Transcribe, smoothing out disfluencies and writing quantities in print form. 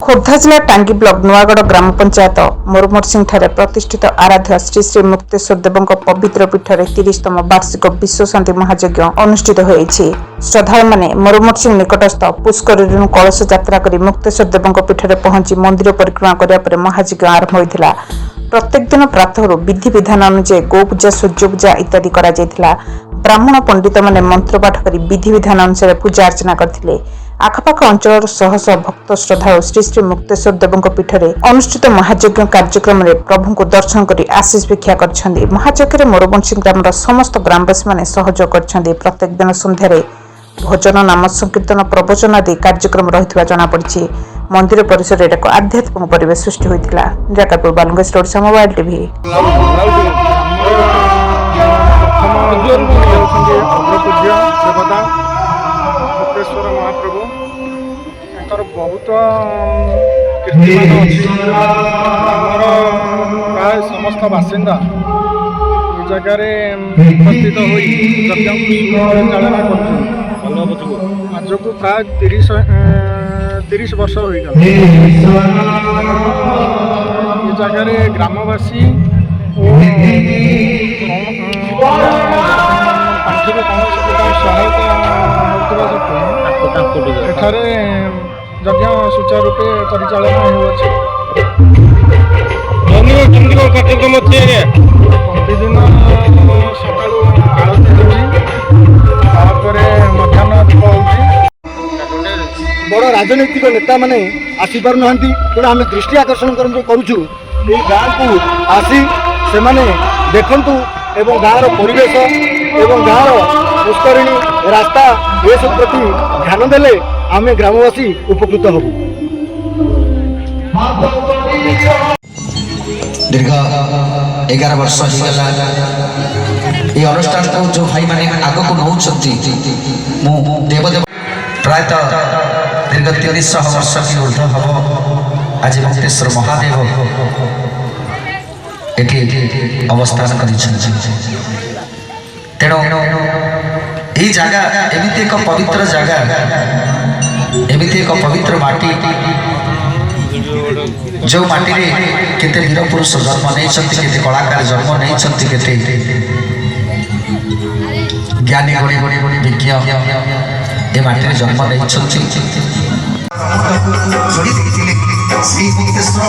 खोर्धा जिला टांगी ब्लॉक नुआगढ़ ग्राम पंचायत मोरमरसिंह ठारे प्रतिष्ठित आराध्य श्री श्री मुक्तेश्वर देवों पवित्र पीठरे 30तम वार्षिक विश्व शांति महायज्ञ अनुष्ठित होईछि। श्रद्धालु माने मोरमरसिंह निकटस्थ पुष्करिणीनु कलश यात्रा करी मुक्तेश्वर देवों पीठरे पहुंची मंदिर परिक्रमा करिया परे महायज्ञ आरंभ होइथिला। प्रत्येक दिन प्रातः विधि विधान अनुसार गो पूजा सूर्य पूजा इत्यादि करा जायथिला। ब्राह्मण पंडित माने मंत्र पाठ करी विधि विधान अनुसार पूजा अर्चना करथिले। आखपाख अंचल शह शह भक्त श्रद्धालु श्री श्री मुक्तेश्वर देवों पीठरे अनुष्ठित महायज्ञ कार्यक्रम में प्रभु को दर्शन कर आशीष भिक्षा कर महायज्ञ मोरमरसिंह ग्रामर समस्त ग्रामवासी माने सहयोग कर। प्रत्येक दिन सन्ध्यारे भजन नाम संकीर्तन प्रवचन आदि कार्यक्रम रही जनापड़ी। मंदिर परिसर एक आध्यात्मिक परिवेश सृष्टि होता। जकापुर बालुंगेश्वर ओडिशा मोबाइल टीवी। मुक्तेश्वर महाप्रभु बहुत कीर्तिमान अच्छी प्राय समस्त बासिंदा जगार उपस्थित हो चालना आज को प्राय 30 वर्ष हो जगार ग्रामवासी पांठिर कौन सहायता एठारे यज्ञ सुचारूपे परिचालन होउछि। कार्यक्रम प्रतिदिन सकाल आरती होउछि मध्याह्न धूप होउछि। बड़ राजनैतिक नेता माने आसी पार नहंती तेणु आम दृष्टि आकर्षण करुछु गाँव को आसी से माने देखंतु एवं गाँव परिवेश एवं गाँव पुष्करिणी रास्ता ये सब प्रति ध्यान देले आमे ग्रामवासी उपकृत हबु। दीर्घ 11 वर्ष ये अनुष्ठान को जो भाई माने आग को नौ मु देवदेव प्रायतः दीर्घ 300 वर्ष की ऊर्ध हम आज मुक्तेश्वर महादेव एटी अवस्थान कर तेणु यही जगह एमती एक पवित्र जगह एमती एक पवित्र माटी जो माटी केते वीर पुरुष जन्म नहीं केते कलाकार जन्म नहीं केते ज्ञानी गुणी विज्ञ ए माटी जन्म नहीं श्री मुक्तेश्वर